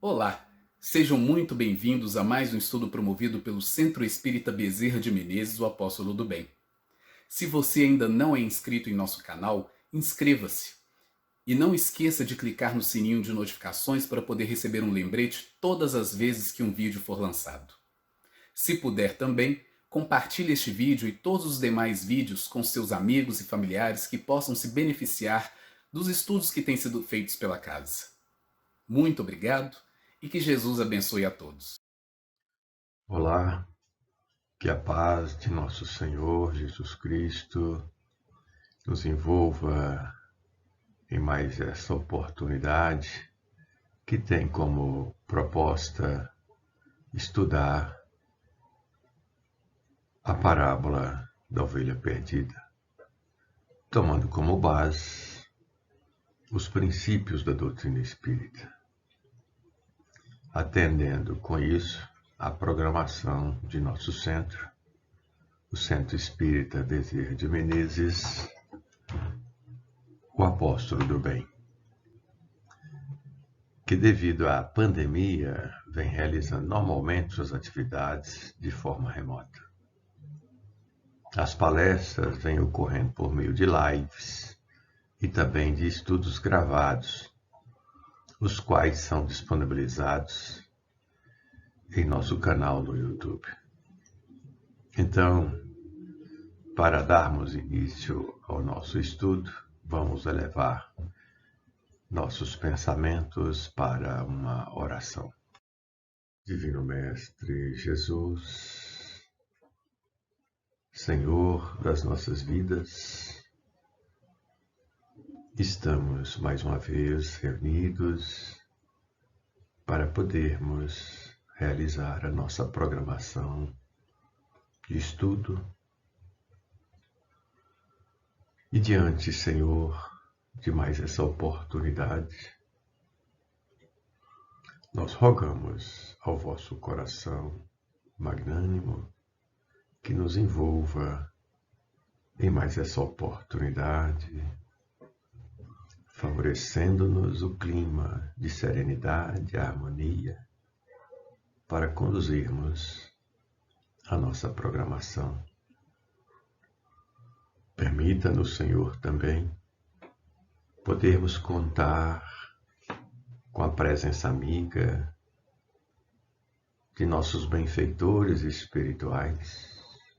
Olá, sejam muito bem-vindos a mais um estudo promovido pelo Centro Espírita Bezerra de Menezes, o Apóstolo do Bem. Se você ainda não é inscrito em nosso canal, inscreva-se. E não esqueça de clicar no sininho de notificações para poder receber um lembrete todas as vezes que um vídeo for lançado. Se puder também, compartilhe este vídeo e todos os demais vídeos com seus amigos e familiares que possam se beneficiar dos estudos que têm sido feitos pela casa. Muito obrigado e que Jesus abençoe a todos. Olá, que a paz de nosso Senhor Jesus Cristo nos envolva em mais essa oportunidade que tem como proposta estudar a parábola da ovelha perdida, tomando como base os princípios da doutrina espírita, atendendo com isso a programação de nosso centro, o Centro Espírita Bezerra de Menezes, o Apóstolo do Bem, que devido à pandemia vem realizando normalmente suas atividades de forma remota. As palestras vêm ocorrendo por meio de lives e também de estudos gravados, os quais são disponibilizados em nosso canal no YouTube. Então, para darmos início ao nosso estudo, vamos elevar nossos pensamentos para uma oração. Divino Mestre Jesus, Senhor das nossas vidas, estamos mais uma vez reunidos para podermos realizar a nossa programação de estudo. E diante, Senhor, de mais essa oportunidade, nós rogamos ao vosso coração magnânimo que nos envolva em mais essa oportunidade, favorecendo-nos o clima de serenidade e harmonia para conduzirmos a nossa programação. Permita-nos, Senhor, também podermos contar com a presença amiga de nossos benfeitores espirituais,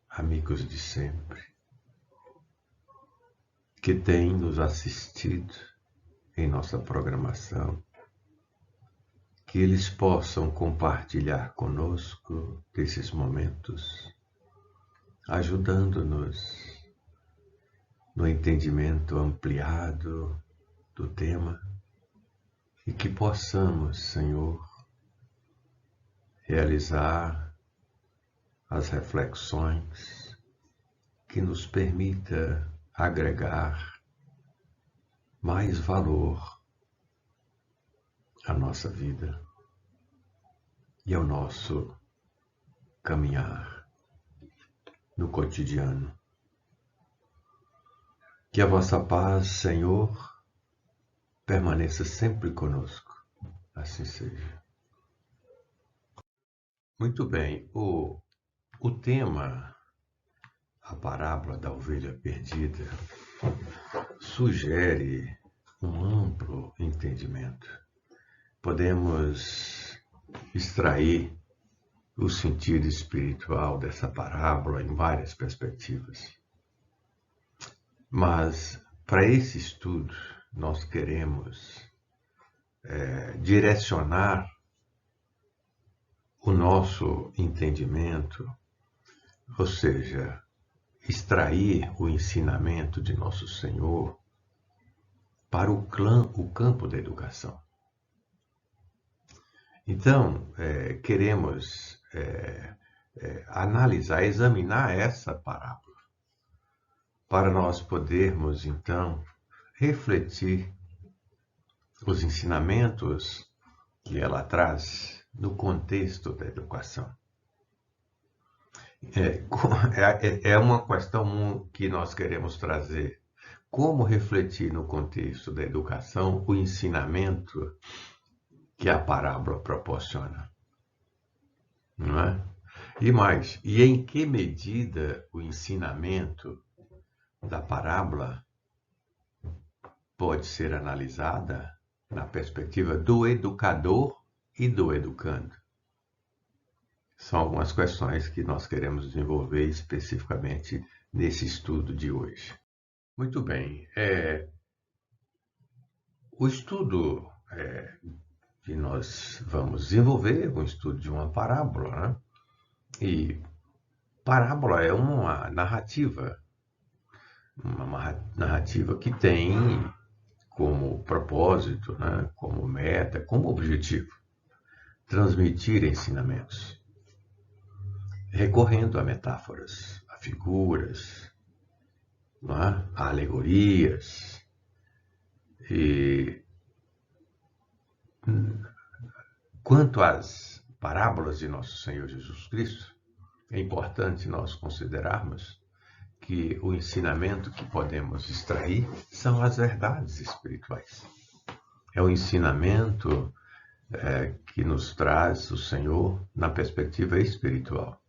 amigos de sempre, que têm nos assistido em nossa programação, que eles possam compartilhar conosco desses momentos, ajudando-nos no entendimento ampliado do tema e que possamos, Senhor, realizar as reflexões que nos permita agregar mais valor à nossa vida e ao nosso caminhar no cotidiano. Que a vossa paz, Senhor, permaneça sempre conosco. Assim seja. Muito bem, o tema, a parábola da ovelha perdida, sugere um amplo entendimento. Podemos extrair o sentido espiritual dessa parábola em várias perspectivas. Mas, para esse estudo, nós queremos direcionar o nosso entendimento, ou seja, extrair o ensinamento de nosso Senhor para o campo da educação. Então, queremos analisar, examinar essa parábola, para nós podermos, então, refletir os ensinamentos que ela traz no contexto da educação. É uma questão que nós queremos trazer. Como refletir no contexto da educação o ensinamento que a parábola proporciona, não é? E mais, e em que medida o ensinamento da parábola pode ser analisada na perspectiva do educador e do educando? São algumas questões que nós queremos desenvolver especificamente nesse estudo de hoje. Muito bem, o estudo que nós vamos desenvolver, o estudo de uma parábola, né? E parábola é uma narrativa que tem como propósito, né, como meta, como objetivo, transmitir ensinamentos, recorrendo a metáforas, a figuras, não é? A alegorias. E quanto às parábolas de nosso Senhor Jesus Cristo, é importante nós considerarmos que o ensinamento que podemos extrair são as verdades espirituais. É o ensinamento que nos traz o Senhor na perspectiva espiritual.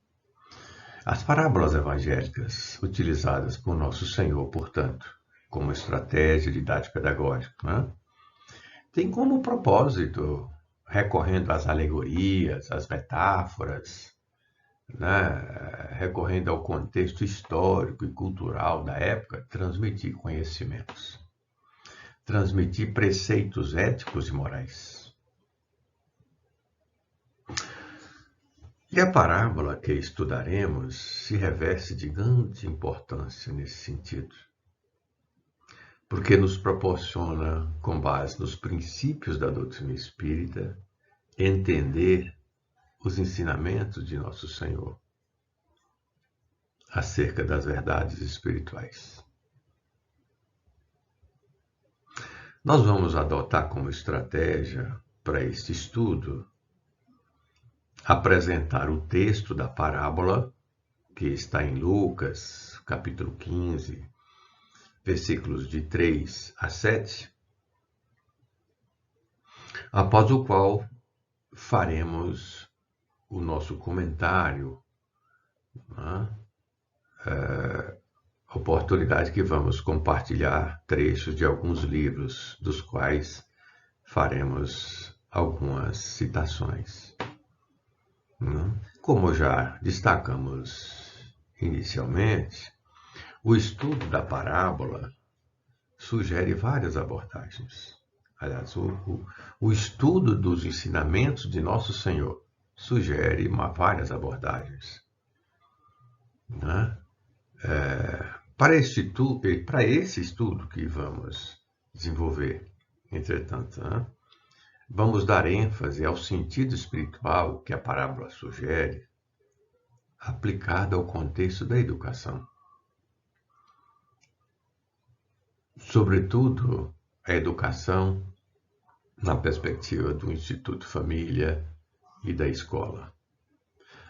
As parábolas evangélicas utilizadas por nosso Senhor, portanto, como estratégia didática pedagógica, né, tem como propósito, recorrendo às alegorias, às metáforas, né, recorrendo ao contexto histórico e cultural da época, transmitir conhecimentos, transmitir preceitos éticos e morais. E a parábola que estudaremos se reveste de grande importância nesse sentido, porque nos proporciona, com base nos princípios da doutrina espírita, entender os ensinamentos de nosso Senhor acerca das verdades espirituais. Nós vamos adotar como estratégia para este estudo apresentar o texto da parábola, que está em Lucas, capítulo 15, versículos de 3 a 7, após o qual faremos o nosso comentário, né? Oportunidade que vamos compartilhar trechos de alguns livros, dos quais faremos algumas citações. Como já destacamos inicialmente, o estudo da parábola sugere várias abordagens. Aliás, o estudo dos ensinamentos de Nosso Senhor sugere várias abordagens. Né? Para esse estudo que vamos desenvolver, entretanto, né, vamos dar ênfase ao sentido espiritual que a parábola sugere, aplicado ao contexto da educação. Sobretudo, a educação na perspectiva do Instituto Família e da escola.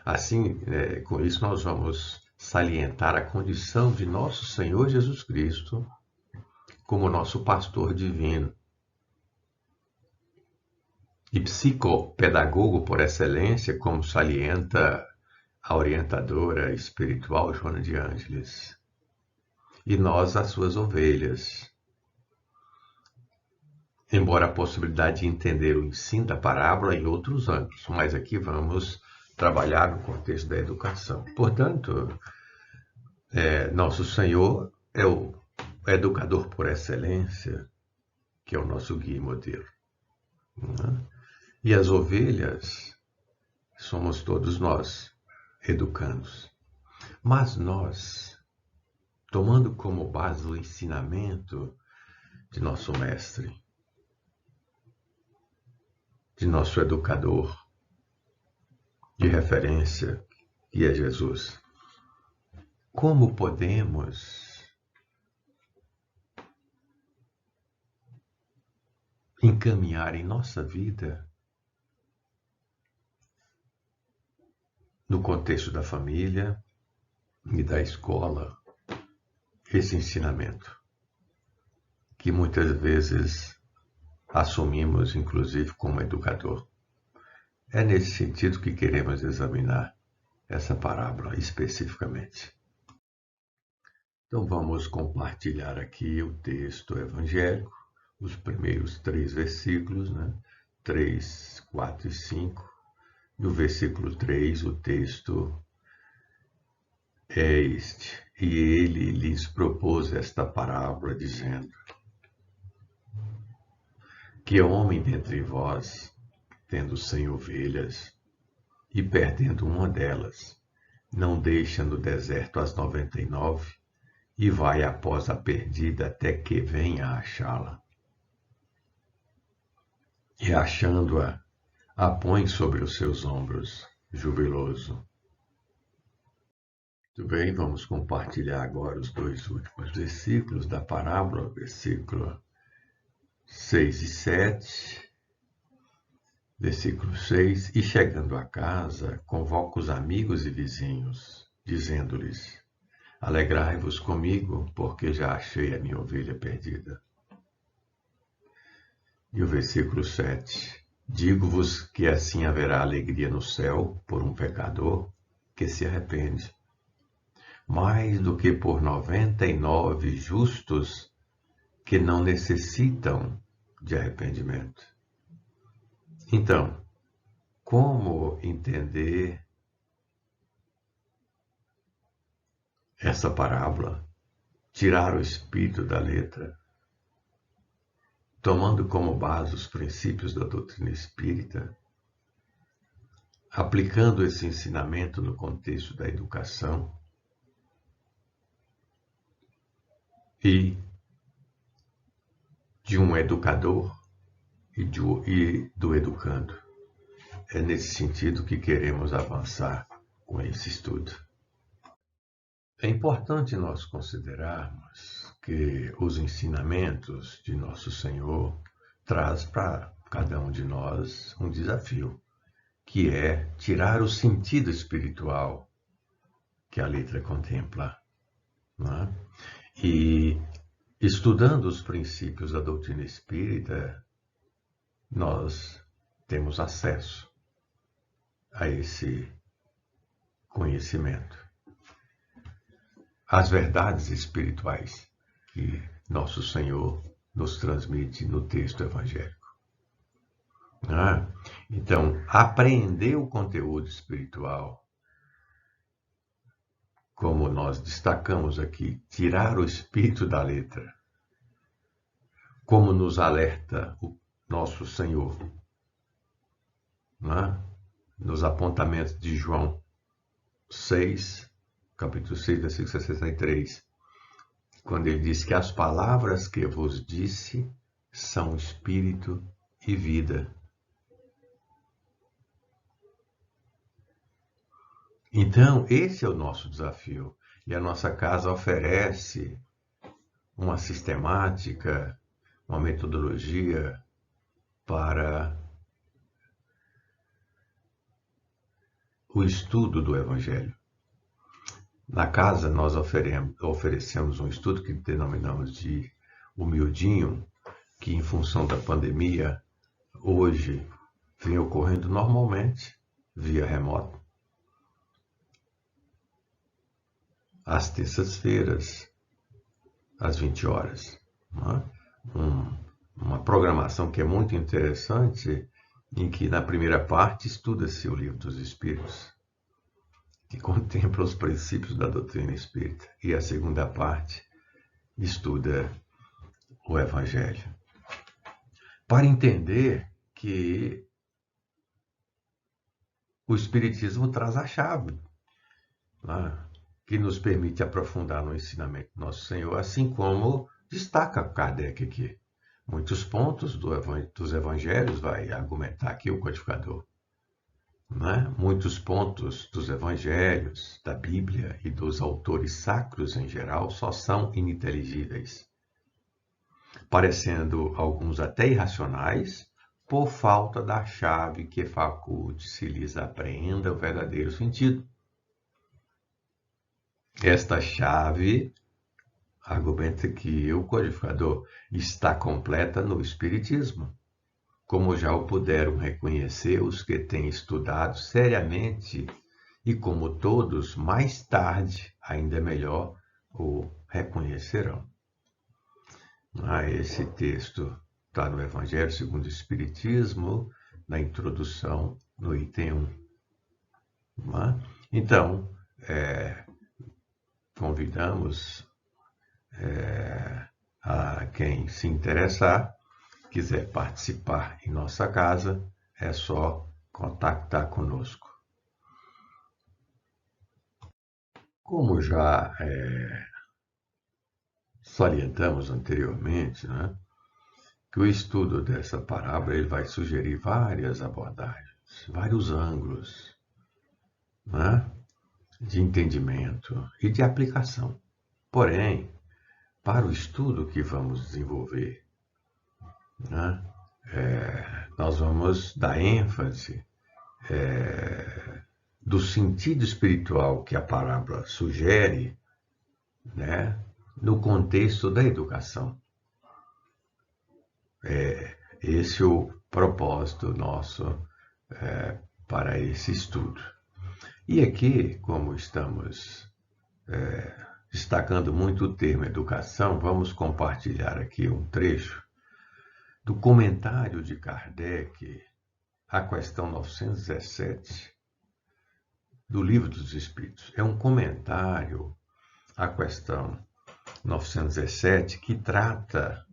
Assim, com isso nós vamos salientar a condição de nosso Senhor Jesus Cristo como nosso pastor divino e psicopedagogo por excelência, como salienta a orientadora espiritual Joana de Ângeles, e nós as suas ovelhas. Embora a possibilidade de entender o ensino da parábola em outros âmbitos, mas aqui vamos trabalhar no contexto da educação. Portanto, nosso Senhor é o educador por excelência, que é o nosso guia e modelo. E as ovelhas somos todos nós, educandos. Mas nós, tomando como base o ensinamento de nosso mestre, de nosso educador de referência, que é Jesus, como podemos encaminhar em nossa vida, no contexto da família e da escola, esse ensinamento, que muitas vezes assumimos, inclusive, como educador. É nesse sentido que queremos examinar essa parábola especificamente. Então vamos compartilhar aqui o texto evangélico, os primeiros 3 versículos, 3, 4 e 5. E o versículo 3, o texto é este. E ele lhes propôs esta parábola, dizendo: Que homem dentre vós, tendo 100 ovelhas, e perdendo uma delas, não deixa no deserto as 99 e vai após a perdida até que venha a achá-la. E achando-a, a põe sobre os seus ombros, jubiloso. Muito bem, vamos compartilhar agora os 2 últimos versículos da parábola, versículo 6 e 7. Versículo 6. E chegando a casa, convoca os amigos e vizinhos, dizendo-lhes: Alegrai-vos comigo, porque já achei a minha ovelha perdida. E o versículo 7. Digo-vos que assim haverá alegria no céu por um pecador que se arrepende, mais do que por 99 justos que não necessitam de arrependimento. Então, como entender essa parábola? Tirar o espírito da letra, tomando como base os princípios da doutrina espírita, aplicando esse ensinamento no contexto da educação e de um educador e do educando. É nesse sentido que queremos avançar com esse estudo. É importante nós considerarmos que os ensinamentos de Nosso Senhor traz para cada um de nós um desafio, que é tirar o sentido espiritual que a letra contempla. E estudando os princípios da doutrina espírita, nós temos acesso a esse conhecimento, as verdades espirituais que Nosso Senhor nos transmite no texto evangélico. Então, apreender o conteúdo espiritual, como nós destacamos aqui, tirar o espírito da letra, como nos alerta o Nosso Senhor, nos apontamentos de João 6, capítulo 6, versículo 63, quando ele diz que as palavras que vos disse são espírito e vida. Então, esse é o nosso desafio. E a nossa casa oferece uma sistemática, uma metodologia para o estudo do Evangelho. Na casa, nós oferecemos um estudo que denominamos de humildinho, que em função da pandemia, hoje vem ocorrendo normalmente, via remoto, às terças-feiras, às 20 horas. Uma programação que é muito interessante, em que na primeira parte estuda-se o Livro dos Espíritos, que contempla os princípios da doutrina espírita, e a segunda parte estuda o Evangelho. Para entender que o Espiritismo traz a chave, que nos permite aprofundar no ensinamento do Nosso Senhor, assim como destaca Kardec aqui. Muitos pontos dos Evangelhos vai argumentar aqui o codificador. Muitos pontos dos Evangelhos, da Bíblia e dos autores sacros em geral só são ininteligíveis, parecendo alguns até irracionais, por falta da chave que faculte se lhes apreenda o verdadeiro sentido. Esta chave, argumenta que o codificador, está completa no Espiritismo, como já o puderam reconhecer os que têm estudado seriamente e como todos, mais tarde, ainda melhor, o reconhecerão. Esse texto está no Evangelho segundo o Espiritismo, na introdução, no item 1. Então, convidamos a quem se interessar, quiser participar em nossa casa, é só contactar conosco. Como já salientamos anteriormente, né, que o estudo dessa parábola ele vai sugerir várias abordagens, vários ângulos, né, de entendimento e de aplicação. Porém, para o estudo que vamos desenvolver, né, nós vamos dar ênfase do sentido espiritual que a parábola sugere, né, no contexto da educação. Esse é o propósito nosso para esse estudo. E aqui, como estamos destacando muito o termo educação, vamos compartilhar aqui um trecho do comentário de Kardec à questão 917 do Livro dos Espíritos. É um comentário à questão 917 que trata,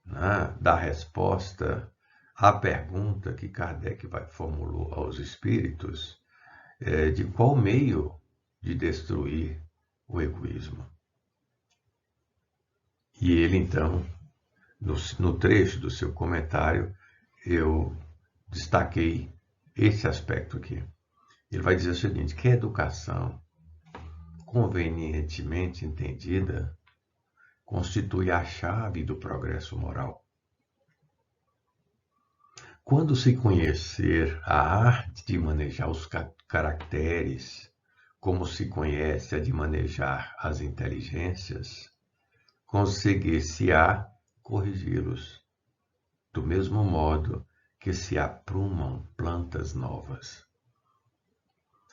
né, da resposta à pergunta que Kardec formulou aos espíritos de qual meio de destruir o egoísmo. E ele, então, no trecho do seu comentário, eu destaquei esse aspecto aqui. Ele vai dizer o seguinte, que a educação, convenientemente entendida, constitui a chave do progresso moral. Quando se conhecer a arte de manejar os caracteres, como se conhece a de manejar as inteligências, conseguir-se-á corrigi-los, do mesmo modo que se aprumam plantas novas.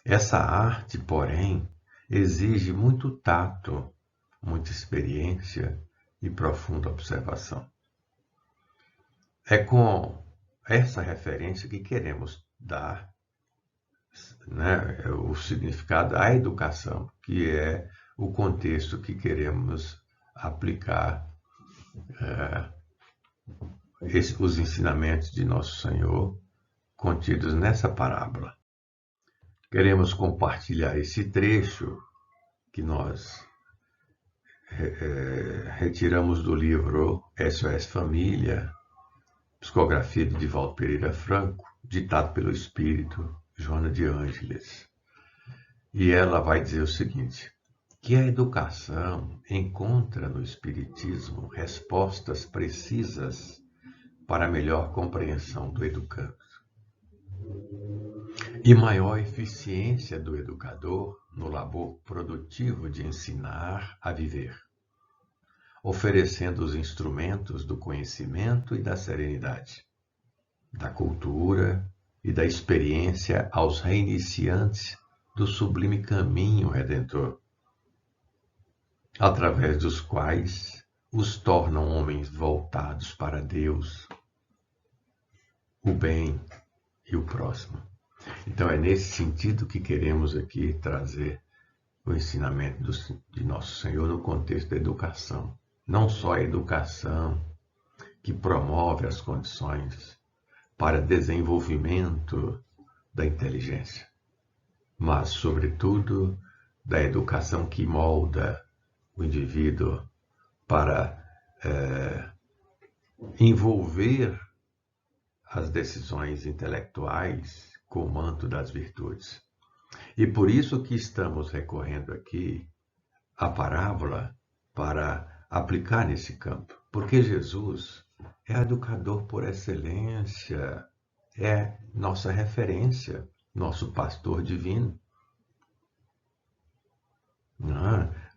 Essa arte, porém, exige muito tato, muita experiência e profunda observação. É com essa referência que queremos dar, né, o significado à educação, que é o contexto que queremos aplicar os ensinamentos de Nosso Senhor contidos nessa parábola. Queremos compartilhar esse trecho que nós retiramos do livro SOS Família, psicografia de Divaldo Pereira Franco, ditado pelo espírito Joana de Ângeles. E ela vai dizer o seguinte, que a educação encontra no espiritismo respostas precisas para a melhor compreensão do educando e maior eficiência do educador no labor produtivo de ensinar a viver, oferecendo os instrumentos do conhecimento e da serenidade, da cultura e da experiência aos reiniciantes do sublime caminho redentor, através dos quais os tornam homens voltados para Deus, o bem e o próximo. Então é nesse sentido que queremos aqui trazer o ensinamento de Nosso Senhor no contexto da educação. Não só a educação que promove as condições para desenvolvimento da inteligência, mas, sobretudo, da educação que molda o indivíduo para envolver as decisões intelectuais com o manto das virtudes. E por isso que estamos recorrendo aqui à parábola para aplicar nesse campo. Porque Jesus é educador por excelência, é nossa referência, nosso pastor divino.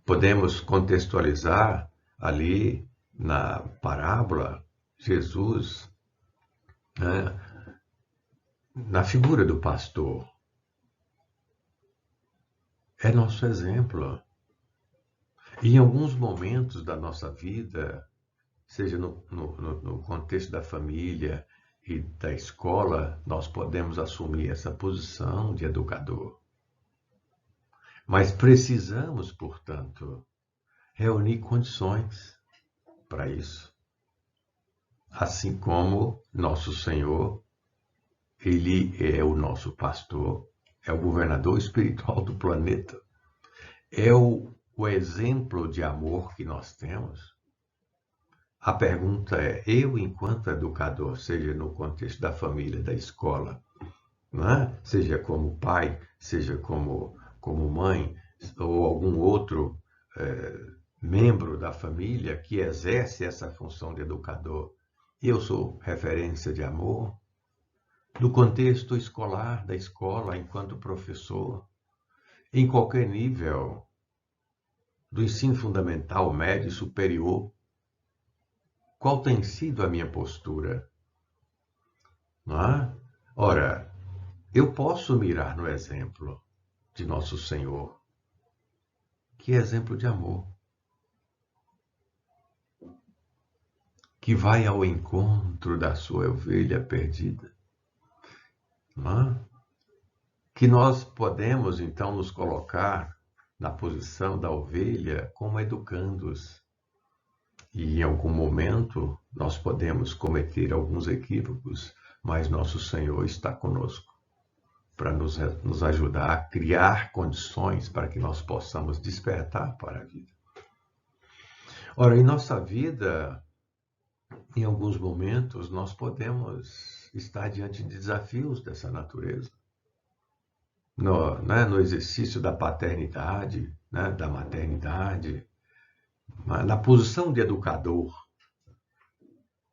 Podemos contextualizar ali na parábola Jesus né, na figura do pastor. É nosso exemplo. E em alguns momentos da nossa vida, seja no contexto da família e da escola, nós podemos assumir essa posição de educador. Mas precisamos, portanto, reunir condições para isso. Assim como nosso Senhor, Ele é o nosso pastor, é o governador espiritual do planeta, é o exemplo de amor que nós temos. A pergunta é, eu, enquanto educador, seja no contexto da família, da escola, né? Seja como pai, seja como mãe, ou algum outro membro da família que exerce essa função de educador, eu sou referência de amor? No contexto escolar, da escola, enquanto professor, em qualquer nível, do ensino fundamental, médio e superior, qual tem sido a minha postura? Não é? Ora, eu posso mirar no exemplo de nosso Senhor, que é exemplo de amor, que vai ao encontro da sua ovelha perdida. Não é? Que nós podemos, então, nos colocar na posição da ovelha como educandos. E em algum momento nós podemos cometer alguns equívocos, mas nosso Senhor está conosco para nos ajudar a criar condições para que nós possamos despertar para a vida. Ora, em nossa vida, em alguns momentos, nós podemos estar diante de desafios dessa natureza. No exercício da paternidade, né, da maternidade, na posição de educador,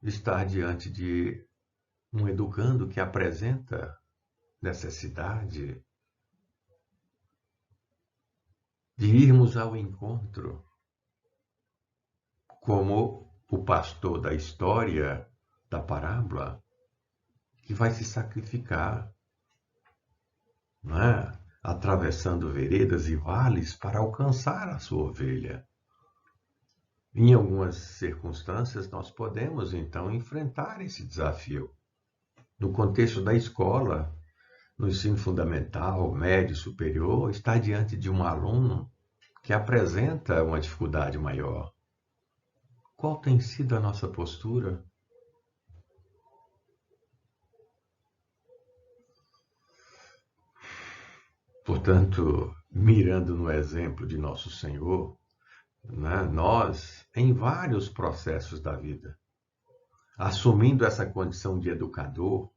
estar diante de um educando que apresenta necessidade de irmos ao encontro, como o pastor da história, da parábola, que vai se sacrificar, né? Atravessando veredas e vales para alcançar a sua ovelha. Em algumas circunstâncias, nós podemos, então, enfrentar esse desafio. No contexto da escola, no ensino fundamental, médio, superior, estar diante de um aluno que apresenta uma dificuldade maior. Qual tem sido a nossa postura? Portanto, mirando no exemplo de nosso Senhor, né, nós, em vários processos da vida, assumindo essa condição de educador,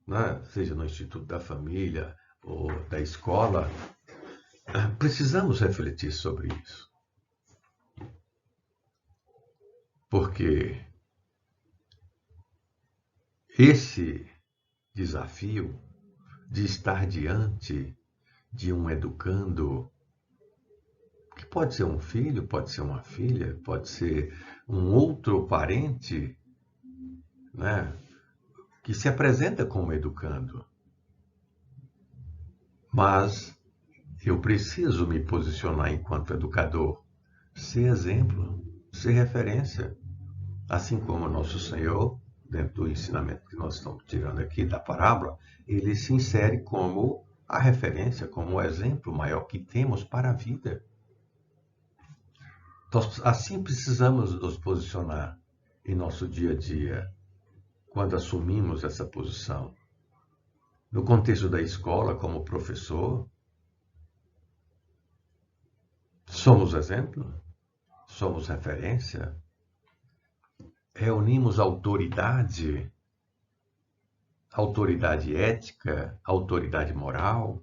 né, seja no Instituto da Família ou da escola, precisamos refletir sobre isso. Porque esse desafio de estar diante de um educando, que pode ser um filho, pode ser uma filha, pode ser um outro parente, né, que se apresenta como educando. Mas eu preciso me posicionar enquanto educador, ser exemplo, ser referência, assim como nosso Senhor, dentro do ensinamento que nós estamos tirando aqui da parábola, ele se insere como a referência, como o exemplo maior que temos para a vida. Então, assim precisamos nos posicionar em nosso dia a dia, quando assumimos essa posição. No contexto da escola, como professor, somos exemplo, somos referência, reunimos autoridade ética, autoridade moral.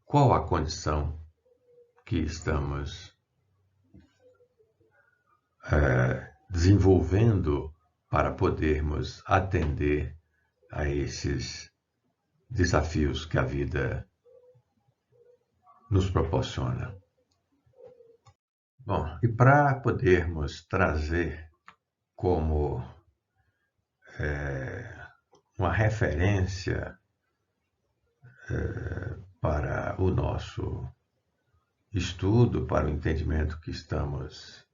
Qual a condição que estamos desenvolvendo para podermos atender a esses desafios que a vida nos proporciona? Bom, e para podermos trazer como uma referência para o nosso estudo, para o entendimento que estamos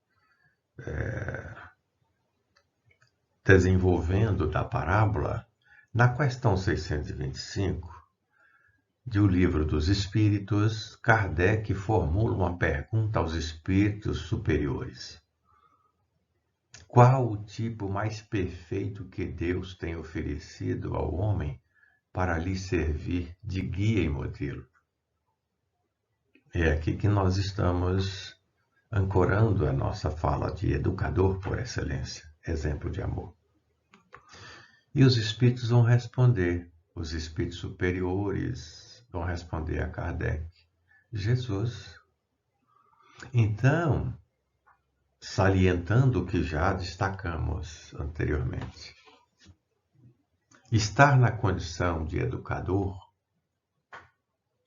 desenvolvendo da parábola, na questão 625 do Livro dos Espíritos, Kardec formula uma pergunta aos espíritos superiores. Qual o tipo mais perfeito que Deus tem oferecido ao homem para lhe servir de guia e modelo? É aqui que nós estamos ancorando a nossa fala de educador por excelência, exemplo de amor. E os espíritos vão responder, os espíritos superiores vão responder a Kardec: Jesus. Então, salientando o que já destacamos anteriormente, estar na condição de educador,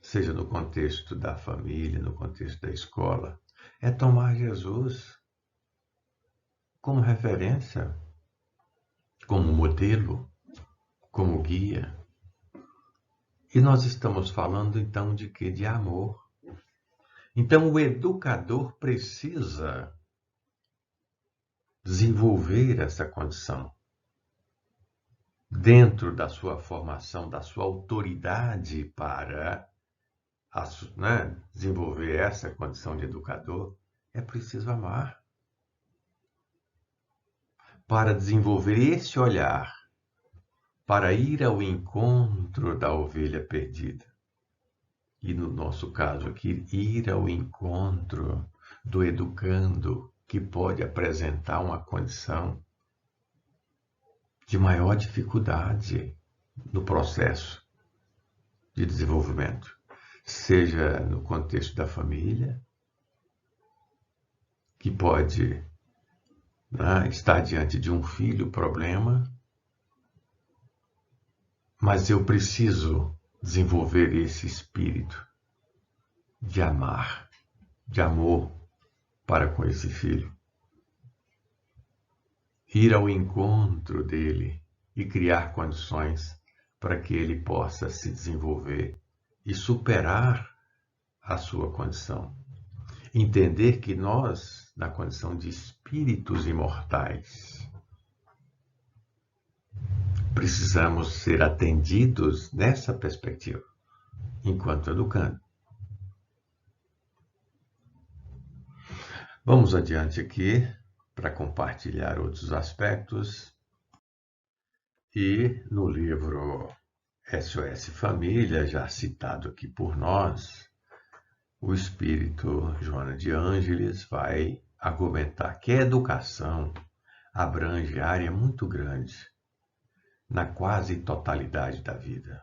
seja no contexto da família, no contexto da escola, é tomar Jesus como referência, como modelo, como guia. E nós estamos falando então de quê? De amor. Então o educador precisa desenvolver essa condição dentro da sua formação, da sua autoridade para desenvolver essa condição de educador. É preciso amar. Para desenvolver esse olhar, para ir ao encontro da ovelha perdida. E no nosso caso aqui, ir ao encontro do educando, que pode apresentar uma condição de maior dificuldade no processo de desenvolvimento, seja no contexto da família, que pode estar diante de um filho problema, mas eu preciso desenvolver esse espírito de amar, de amor para com esse filho. Ir ao encontro dele e criar condições para que ele possa se desenvolver e superar a sua condição. Entender que nós, na condição de espíritos imortais, precisamos ser atendidos nessa perspectiva, enquanto educando. Vamos adiante aqui para compartilhar outros aspectos. E no livro SOS Família, já citado aqui por nós, o espírito Joana de Ângeles vai argumentar que a educação abrange área muito grande, na quase totalidade da vida.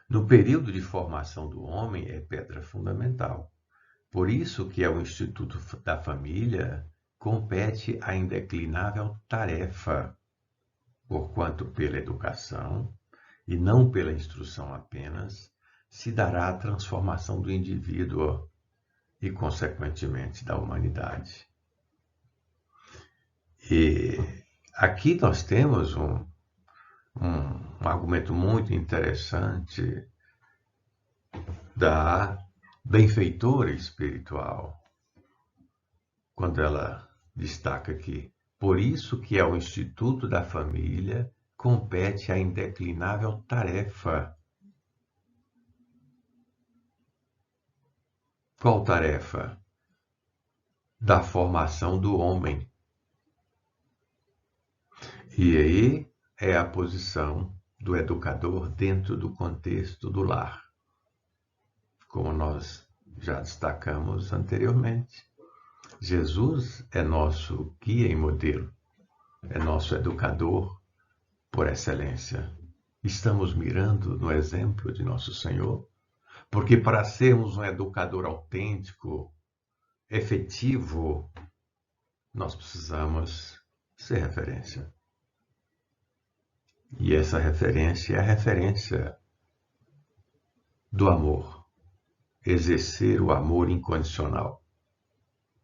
No período de formação do homem é pedra fundamental. Por isso que ao Instituto da Família compete a indeclinável tarefa, porquanto pela educação, e não pela instrução apenas, se dará a transformação do indivíduo e, consequentemente, da humanidade. E aqui nós temos um argumento muito interessante da benfeitora espiritual, quando ela destaca que, por isso que ao Instituto da Família compete a indeclinável tarefa. Qual tarefa? Da formação do homem. E aí é a posição do educador dentro do contexto do lar, como nós já destacamos anteriormente. Jesus é nosso guia e modelo, é nosso educador por excelência. Estamos mirando no exemplo de nosso Senhor, porque para sermos um educador autêntico, efetivo, nós precisamos ser referência. E essa referência é a referência do amor, exercer o amor incondicional,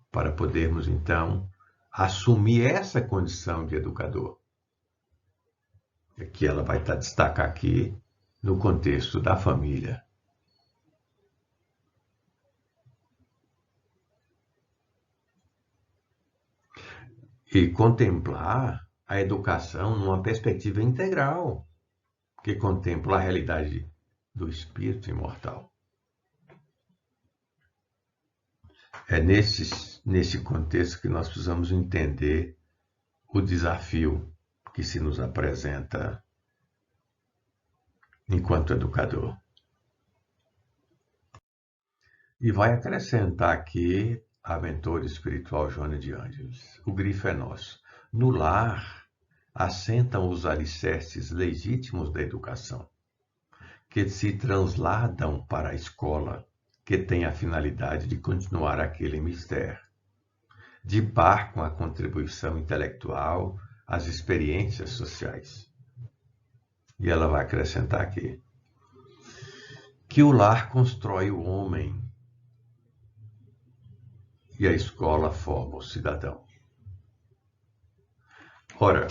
para podermos, então, assumir essa condição de educador, que ela vai destacar aqui no contexto da família. E contemplar a educação numa perspectiva integral, que contempla a realidade do espírito imortal. É nesse contexto que nós precisamos entender o desafio que se nos apresenta enquanto educador. E vai acrescentar aqui a mentora espiritual Joana de Ângeles. O grifo é nosso. No lar assentam os alicerces legítimos da educação, que se transladam para a escola, que tem a finalidade de continuar aquele mistério, de par com a contribuição intelectual às experiências sociais. E ela vai acrescentar aqui que o lar constrói o homem e a escola forma o cidadão. Ora,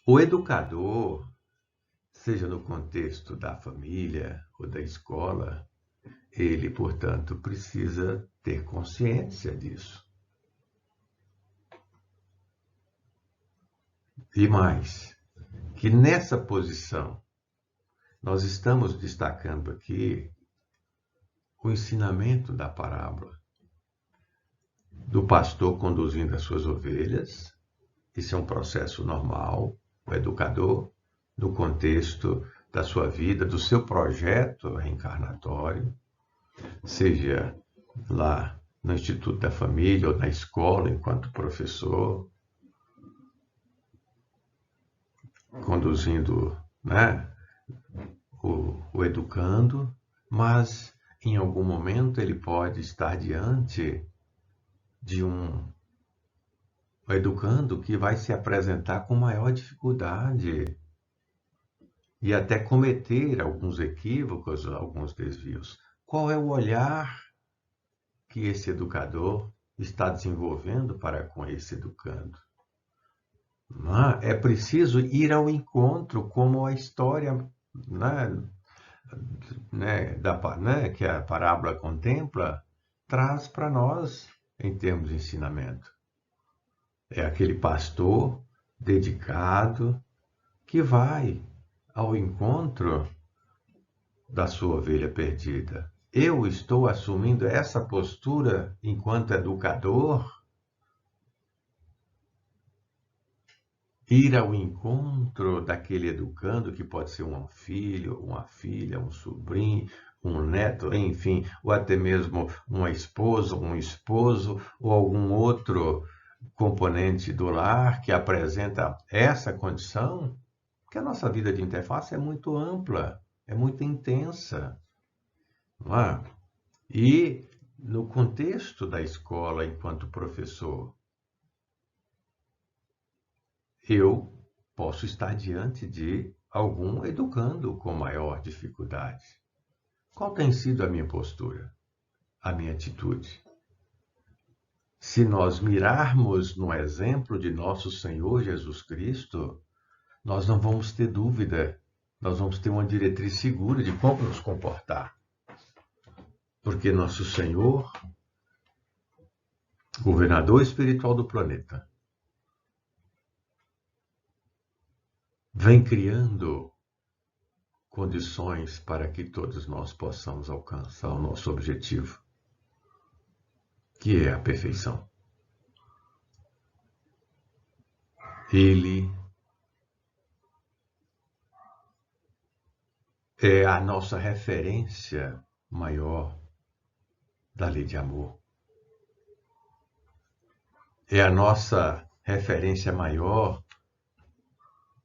o educador, seja no contexto da família ou da escola, ele, portanto, precisa ter consciência disso. E mais, que nessa posição, nós estamos destacando aqui o ensinamento da parábola do pastor conduzindo as suas ovelhas. Isso é um processo normal, o educador, no contexto da sua vida, do seu projeto reencarnatório, seja lá no Instituto da Família ou na escola, enquanto professor, conduzindo, o educando, mas em algum momento ele pode estar diante de um educando que vai se apresentar com maior dificuldade e até cometer alguns equívocos, alguns desvios. Qual é o olhar que esse educador está desenvolvendo para com esse educando? É preciso ir ao encontro, como a história que a parábola contempla, traz para nós em termos de ensinamento. É aquele pastor dedicado que vai ao encontro da sua ovelha perdida. Eu estou assumindo essa postura enquanto educador, ir ao encontro daquele educando, que pode ser um filho, uma filha, um sobrinho, um neto, enfim, ou até mesmo uma esposa, um esposo, ou algum outro componente do lar que apresenta essa condição, porque a nossa vida de interface é muito ampla, é muito intensa. Não é? E no contexto da escola, enquanto professor, eu posso estar diante de algum educando com maior dificuldade. Qual tem sido a minha postura, a minha atitude? Se nós mirarmos no exemplo de nosso Senhor Jesus Cristo, nós não vamos ter dúvida, nós vamos ter uma diretriz segura de como nos comportar. Porque nosso Senhor, governador espiritual do planeta, vem criando condições para que todos nós possamos alcançar o nosso objetivo, que é a perfeição. Ele é a nossa referência maior da lei de amor. É a nossa referência maior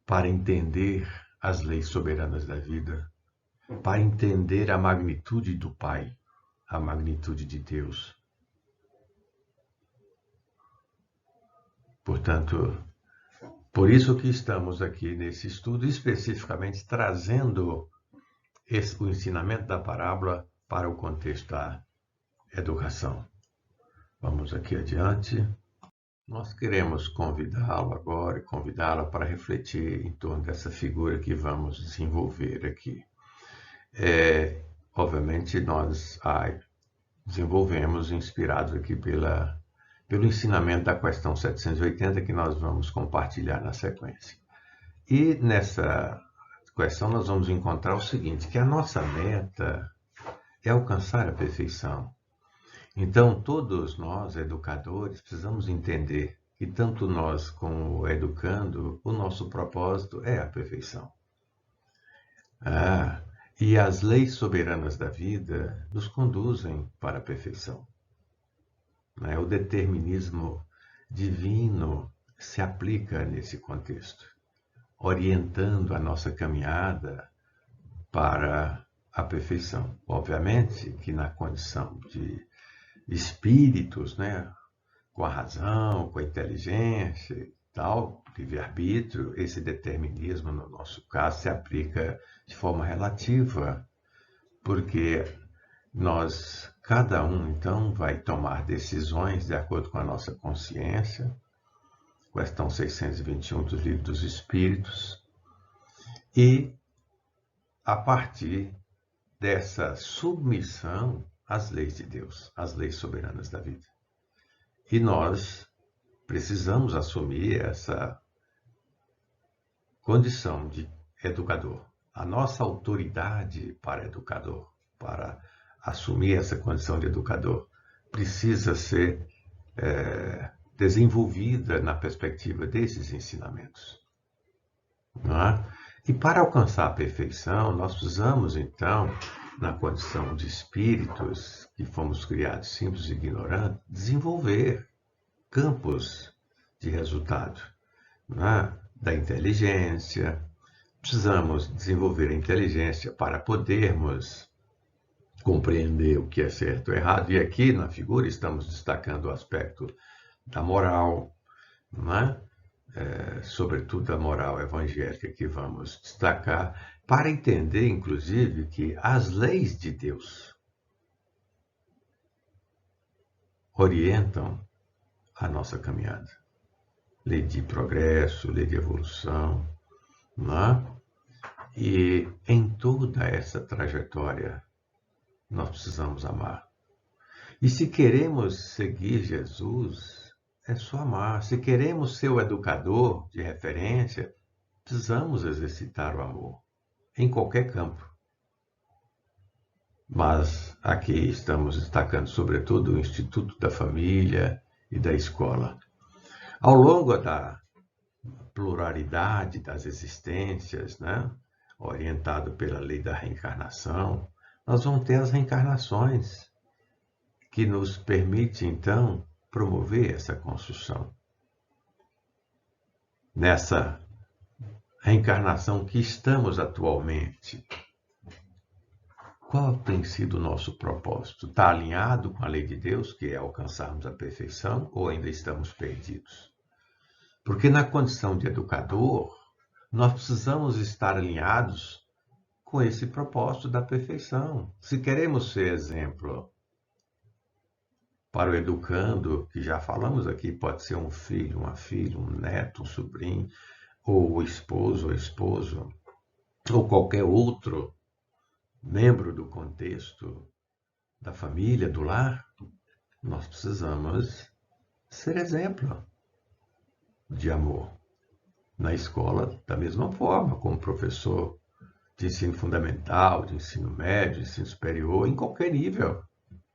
para entender as leis soberanas da vida, para entender a magnitude do Pai, a magnitude de Deus. Portanto, por isso que estamos aqui nesse estudo, especificamente trazendo o ensinamento da parábola para o contexto da educação. Vamos aqui adiante. Nós queremos convidá-lo agora e convidá-la para refletir em torno dessa figura que vamos desenvolver aqui. Obviamente, nós desenvolvemos inspirados aqui pelo ensinamento da questão 780 que nós vamos compartilhar na sequência. E nessa questão nós vamos encontrar o seguinte, que a nossa meta é alcançar a perfeição. Então, todos nós, educadores, precisamos entender que tanto nós como o educando, o nosso propósito é a perfeição. E as leis soberanas da vida nos conduzem para a perfeição. O determinismo divino se aplica nesse contexto, orientando a nossa caminhada para a perfeição. Obviamente que na condição de espíritos, com a razão, com a inteligência e tal, livre-arbítrio, esse determinismo, no nosso caso, se aplica de forma relativa, porque cada um, então, vai tomar decisões de acordo com a nossa consciência, questão 621 do Livro dos Espíritos, e a partir dessa submissão às leis de Deus, às leis soberanas da vida. E nós precisamos assumir essa condição de educador. A nossa autoridade para educador, para assumir essa condição de educador, precisa ser desenvolvida na perspectiva desses ensinamentos. Não é? E para alcançar a perfeição, nós precisamos, então, na condição de espíritos que fomos criados simples e ignorantes, desenvolver campos de resultado, da inteligência. Precisamos desenvolver a inteligência para podermos compreender o que é certo ou errado. E aqui na figura estamos destacando o aspecto da moral, sobretudo a moral evangélica que vamos destacar, para entender, inclusive, que as leis de Deus orientam a nossa caminhada. Lei de progresso, lei de evolução, E em toda essa trajetória, nós precisamos amar. E se queremos seguir Jesus, é só amar. Se queremos ser o educador de referência, precisamos exercitar o amor, em qualquer campo. Mas aqui estamos destacando, sobretudo, o Instituto da Família e da Escola. Ao longo da pluralidade das existências, orientado pela lei da reencarnação, nós vamos ter as reencarnações, que nos permite, então, promover essa construção. Nessa reencarnação que estamos atualmente, qual tem sido o nosso propósito? Está alinhado com a lei de Deus, que é alcançarmos a perfeição, ou ainda estamos perdidos? Porque na condição de educador, nós precisamos estar alinhados com esse propósito da perfeição. Se queremos ser exemplo para o educando, que já falamos aqui, pode ser um filho, uma filha, um neto, um sobrinho, ou o esposo ou esposa, ou qualquer outro membro do contexto da família, do lar, nós precisamos ser exemplo de amor. Na escola, da mesma forma, como professor de ensino fundamental, de ensino médio, de ensino superior, em qualquer nível.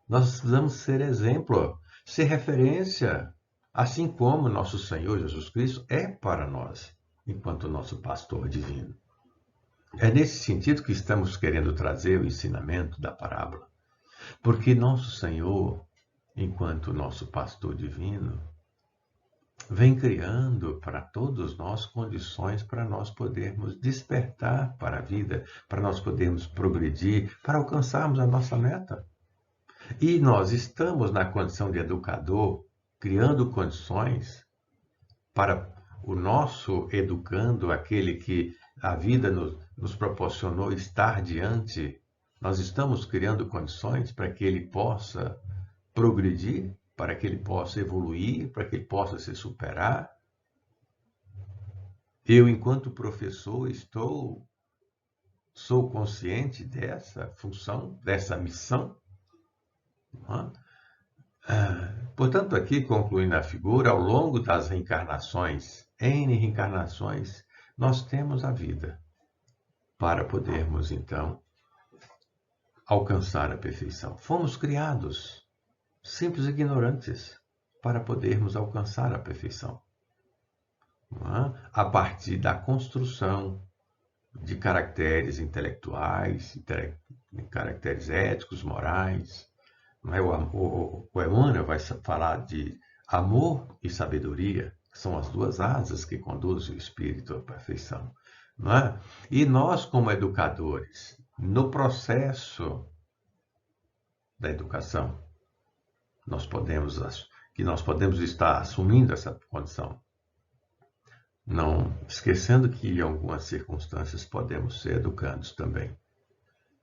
Nós precisamos ser exemplo, ser referência, assim como nosso Senhor Jesus Cristo é para nós, enquanto nosso pastor divino. É nesse sentido que estamos querendo trazer o ensinamento da parábola, porque nosso Senhor, enquanto nosso pastor divino, vem criando para todos nós condições para nós podermos despertar para a vida, para nós podermos progredir, para alcançarmos a nossa meta. E nós estamos na condição de educador, criando condições para o nosso educando, aquele que a vida nos proporcionou estar diante. Nós estamos criando condições para que ele possa progredir para que ele possa evoluir, para que ele possa se superar. Eu, enquanto professor, sou consciente dessa função, dessa missão. Não é? Portanto, aqui, concluindo a figura, ao longo das reencarnações, N reencarnações, nós temos a vida para podermos, então, alcançar a perfeição. Fomos criados, simples ignorantes, para podermos alcançar a perfeição. Não é? A partir da construção de caracteres intelectuais, caracteres éticos, morais. O Emmanuel vai falar de amor e sabedoria, que são as duas asas que conduzem o espírito à perfeição. Não é? E nós, como educadores, no processo da educação, nós podemos estar assumindo essa condição. Não esquecendo que em algumas circunstâncias podemos ser educandos também.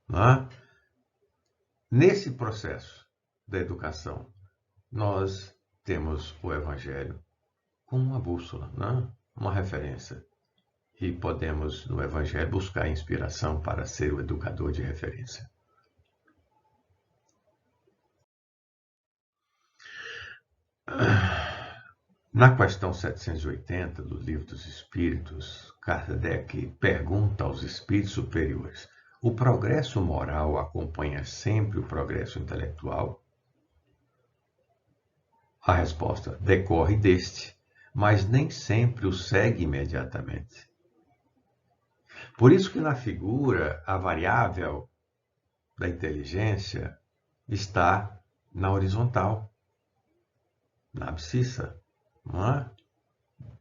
Não é? Nesse processo da educação, nós temos o Evangelho como uma bússola, não é? Uma referência. E podemos, no Evangelho, buscar inspiração para ser o educador de referência. Na questão 780 do Livro dos Espíritos, Kardec pergunta aos espíritos superiores: o progresso moral acompanha sempre o progresso intelectual? A resposta: decorre deste, mas nem sempre o segue imediatamente. Por isso que na figura a variável da inteligência está na horizontal, na abscissa. Não é?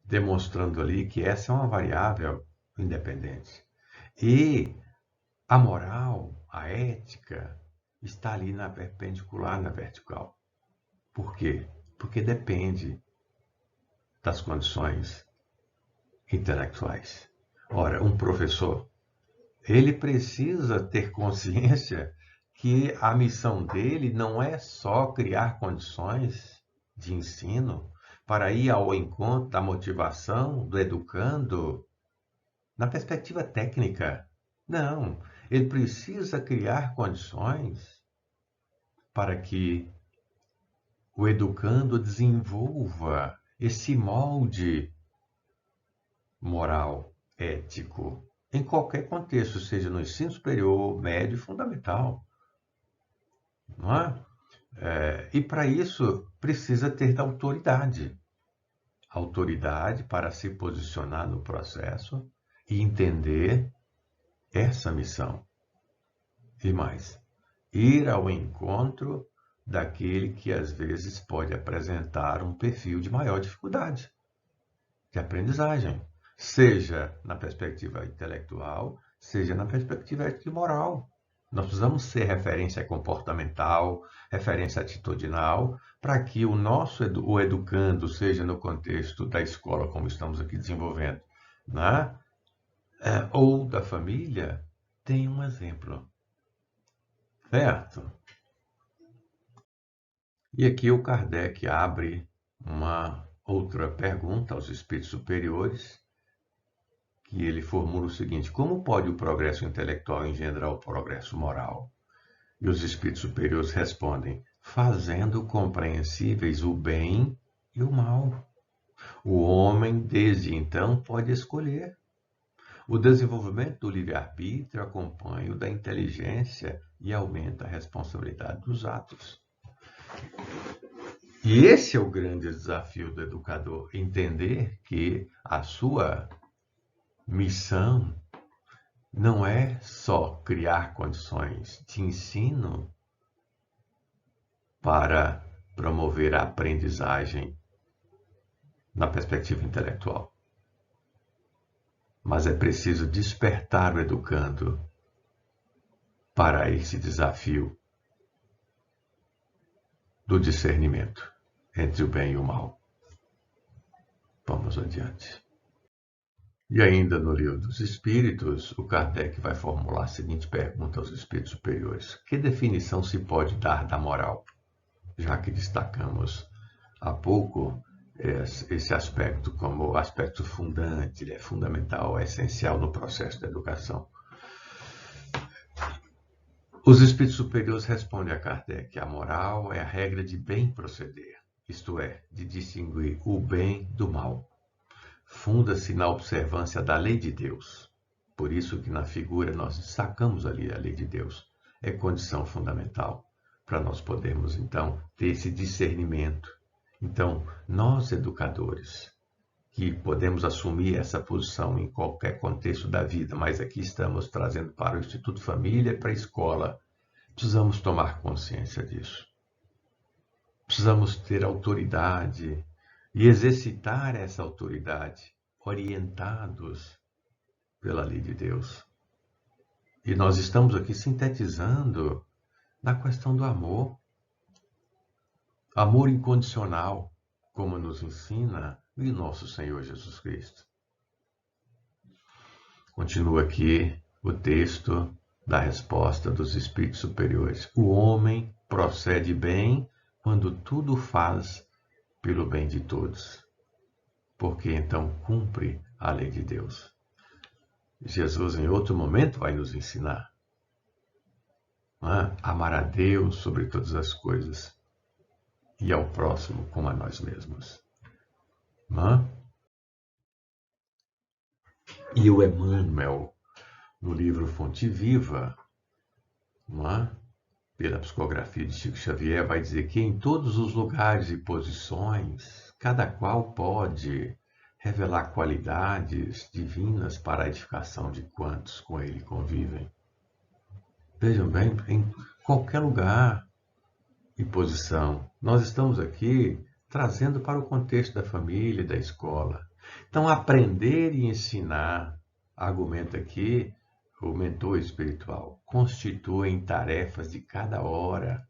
Demonstrando ali que essa é uma variável independente. E a moral, a ética, está ali na perpendicular, na vertical. Por quê? Porque depende das condições intelectuais. Ora, um professor, ele precisa ter consciência que a missão dele não é só criar condições de ensino para ir ao encontro da motivação do educando na perspectiva técnica. Não, ele precisa criar condições para que o educando desenvolva esse molde moral, ético, em qualquer contexto, seja no ensino superior, médio e fundamental. Não é? E para isso precisa ter autoridade. Autoridade para se posicionar no processo e entender essa missão. E mais, ir ao encontro daquele que às vezes pode apresentar um perfil de maior dificuldade de aprendizagem, seja na perspectiva intelectual, seja na perspectiva ética e moral. Nós precisamos ser referência comportamental, referência atitudinal, para que o educando, seja no contexto da escola, como estamos aqui desenvolvendo, né? Ou da família, tenha um exemplo. Certo? E aqui o Kardec abre uma outra pergunta aos espíritos superiores, que ele formula o seguinte: como pode o progresso intelectual engendrar o progresso moral? E os espíritos superiores respondem: fazendo compreensíveis o bem e o mal. O homem, desde então, pode escolher. O desenvolvimento do livre-arbítrio acompanha o da inteligência e aumenta a responsabilidade dos atos. E esse é o grande desafio do educador: entender que a sua missão não é só criar condições de ensino para promover a aprendizagem na perspectiva intelectual, mas é preciso despertar o educando para esse desafio do discernimento entre o bem e o mal. Vamos adiante. E ainda no Livro dos Espíritos, o Kardec vai formular a seguinte pergunta aos espíritos superiores: que definição se pode dar da moral? já que destacamos há pouco esse aspecto como aspecto fundante, ele é fundamental, é essencial no processo da educação. Os espíritos superiores respondem a Kardec que a moral é a regra de bem proceder, isto é, de distinguir o bem do mal. Funda-se na observância da lei de Deus. Por isso que na figura nós destacamos ali a lei de Deus. É condição fundamental para nós podermos, então, ter esse discernimento. Então, nós educadores, que podemos assumir essa posição em qualquer contexto da vida, mas aqui estamos trazendo para o Instituto Família e para a escola, precisamos tomar consciência disso. Precisamos ter autoridade e exercitar essa autoridade, orientados pela lei de Deus. E nós estamos aqui sintetizando na questão do amor. Amor incondicional, como nos ensina o nosso Senhor Jesus Cristo. Continua aqui o texto da resposta dos espíritos superiores. O homem procede bem quando tudo faz pelo bem de todos, porque então cumpre a lei de Deus. Jesus, em outro momento, vai nos ensinar a amar a Deus sobre todas as coisas e ao próximo como a nós mesmos. E o Emmanuel, no livro Fonte Viva, pela psicografia de Chico Xavier, vai dizer que em todos os lugares e posições, cada qual pode revelar qualidades divinas para a edificação de quantos com ele convivem. Vejam bem, em qualquer lugar e posição, nós estamos aqui trazendo para o contexto da família e da escola. Então, aprender e ensinar, argumenta aqui o mentor espiritual, constituem tarefas de cada hora.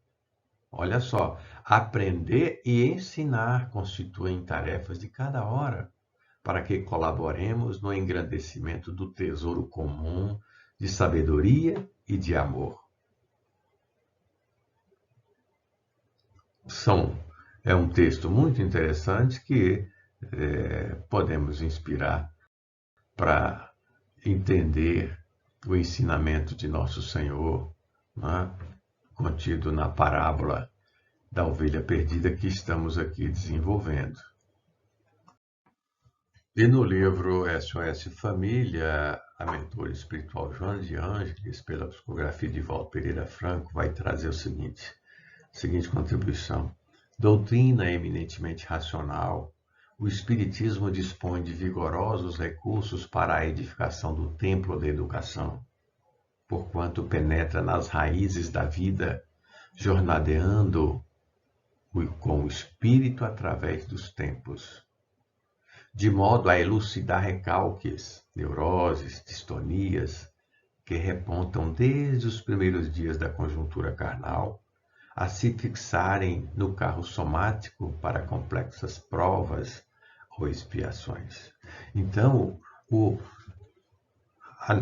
Olha só, aprender e ensinar constituem tarefas de cada hora, para que colaboremos no engrandecimento do tesouro comum de sabedoria e de amor. É um texto muito interessante que podemos inspirar para entender o ensinamento de Nosso Senhor, contido na parábola da ovelha perdida que estamos aqui desenvolvendo. E no livro SOS Família, a mentora espiritual Joana de Ângeles, pela psicografia de Valdo Pereira Franco, vai trazer a seguinte contribuição. Doutrina eminentemente racional, o Espiritismo dispõe de vigorosos recursos para a edificação do templo da educação, porquanto penetra nas raízes da vida, jornadeando com o espírito através dos tempos, de modo a elucidar recalques, neuroses, distonias, que repontam desde os primeiros dias da conjuntura carnal, a se fixarem no carro somático para complexas provas ou expiações. Então,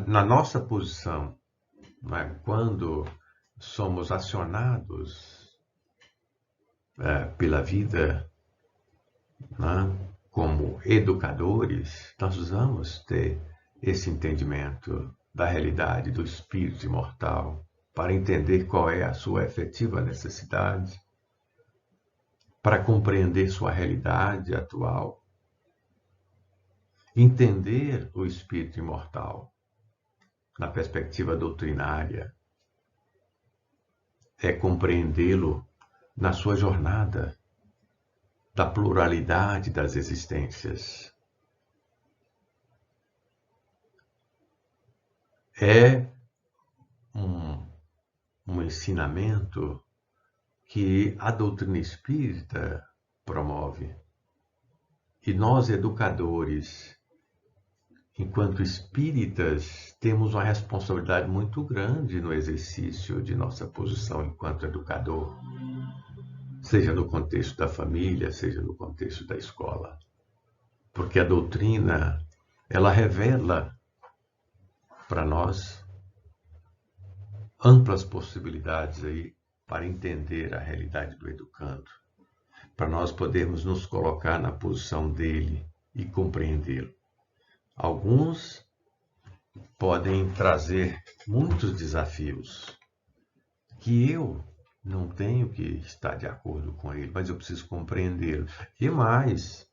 na nossa posição, quando somos acionados pela vida, como educadores, nós precisamos ter esse entendimento da realidade do espírito imortal, para entender qual é a sua efetiva necessidade, para compreender sua realidade atual, entender o espírito imortal na perspectiva doutrinária, é compreendê-lo na sua jornada da pluralidade das existências. É um ensinamento que a doutrina espírita promove. E nós, educadores, enquanto espíritas, temos uma responsabilidade muito grande no exercício de nossa posição enquanto educador, seja no contexto da família, seja no contexto da escola. Porque a doutrina, ela revela para nós amplas possibilidades aí para entender a realidade do educando, para nós podermos nos colocar na posição dele e compreendê-lo. Alguns podem trazer muitos desafios que eu não tenho que estar de acordo com ele, mas eu preciso compreendê-lo. E mais,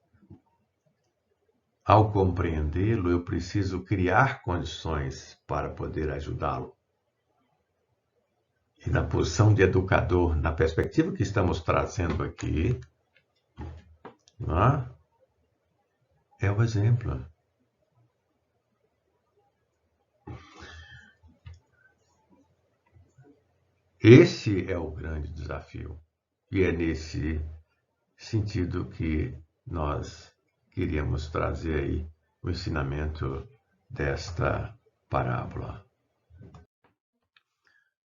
ao compreendê-lo, eu preciso criar condições para poder ajudá-lo. E na posição de educador, na perspectiva que estamos trazendo aqui, é o exemplo. Esse é o grande desafio. E é nesse sentido que nós queríamos trazer aí o ensinamento desta parábola.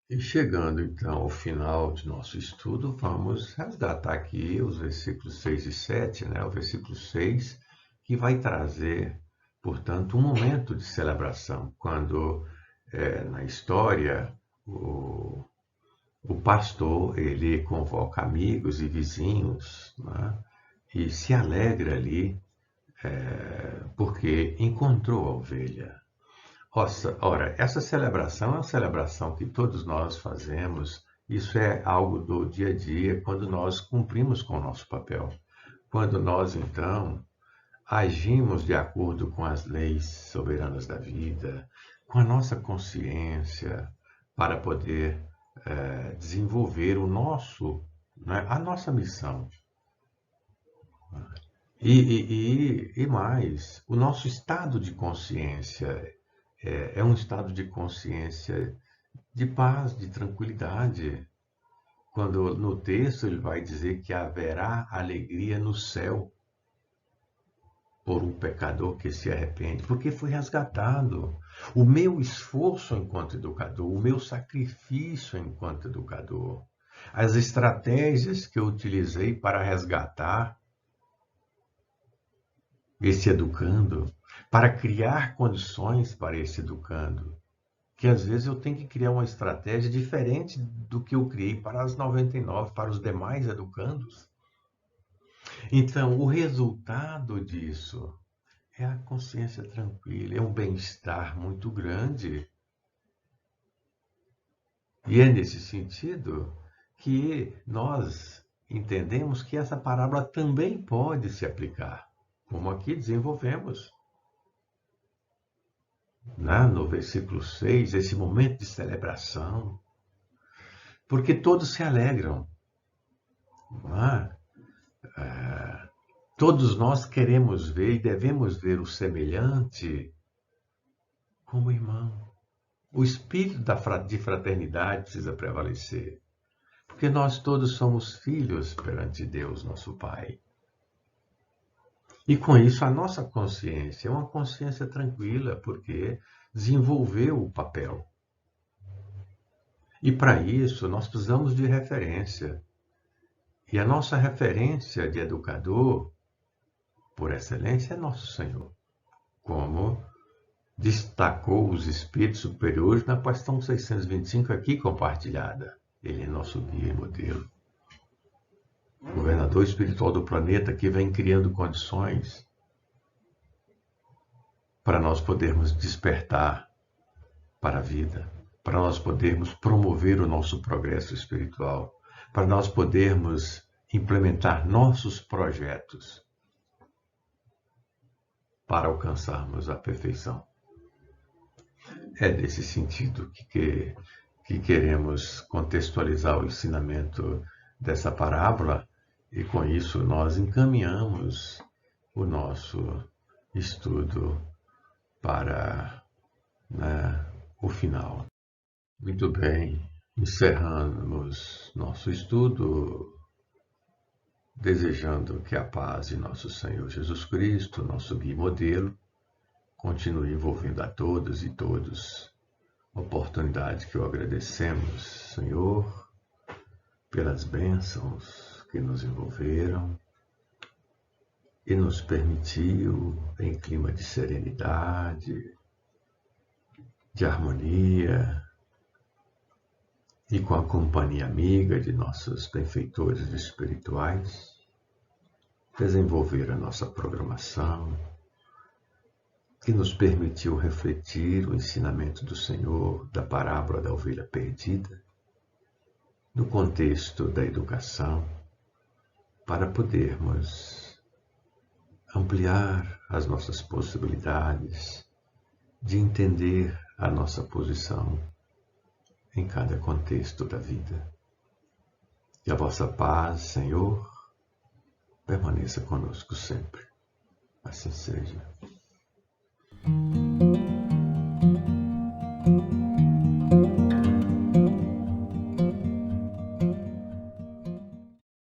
E chegando então ao final de nosso estudo, vamos resgatar aqui os versículos 6 e 7, o versículo 6, que vai trazer, portanto, um momento de celebração, quando na história o pastor ele convoca amigos e vizinhos, e se alegra ali porque encontrou a ovelha. Ora, essa celebração é uma celebração que todos nós fazemos. Isso é algo do dia a dia, quando nós cumprimos com o nosso papel. Quando nós, então, agimos de acordo com as leis soberanas da vida, com a nossa consciência, para poder desenvolver a nossa missão. E mais, o nosso estado de consciência é um estado de consciência de paz, de tranquilidade. Quando no texto ele vai dizer que haverá alegria no céu por um pecador que se arrepende, porque foi resgatado. O meu esforço enquanto educador, o meu sacrifício enquanto educador, as estratégias que eu utilizei para resgatar esse educando, para criar condições para esse educando, que às vezes eu tenho que criar uma estratégia diferente do que eu criei para as 99, para os demais educandos. Então, o resultado disso é a consciência tranquila, é um bem-estar muito grande. E é nesse sentido que nós entendemos que essa parábola também pode se aplicar, como aqui desenvolvemos. No versículo 6, esse momento de celebração, porque todos se alegram. Todos nós queremos ver e devemos ver o semelhante como irmão. O espírito de fraternidade precisa prevalecer, porque nós todos somos filhos perante Deus, nosso Pai. E com isso a nossa consciência é uma consciência tranquila, porque desenvolveu o papel. E para isso nós precisamos de referência. E a nossa referência de educador, por excelência, é nosso Senhor, como destacou os espíritos superiores na questão 625 aqui compartilhada. Ele é nosso guia e modelo. Governador espiritual do planeta, que vem criando condições para nós podermos despertar para a vida, para nós podermos promover o nosso progresso espiritual, para nós podermos implementar nossos projetos para alcançarmos a perfeição. É nesse sentido que queremos contextualizar o ensinamento dessa parábola, e com isso nós encaminhamos o nosso estudo para o final. Muito bem, encerramos nosso estudo desejando que a paz de nosso Senhor Jesus Cristo, nosso guia e modelo, continue envolvendo a todas e todos. Oportunidade que o agradecemos, Senhor, pelas bênçãos que nos envolveram e nos permitiu, em clima de serenidade, de harmonia, e com a companhia amiga de nossos benfeitores espirituais, desenvolver a nossa programação, que nos permitiu refletir o ensinamento do Senhor da parábola da ovelha perdida, no contexto da educação, para podermos ampliar as nossas possibilidades de entender a nossa posição em cada contexto da vida. Que a vossa paz, Senhor, permaneça conosco sempre. Assim seja.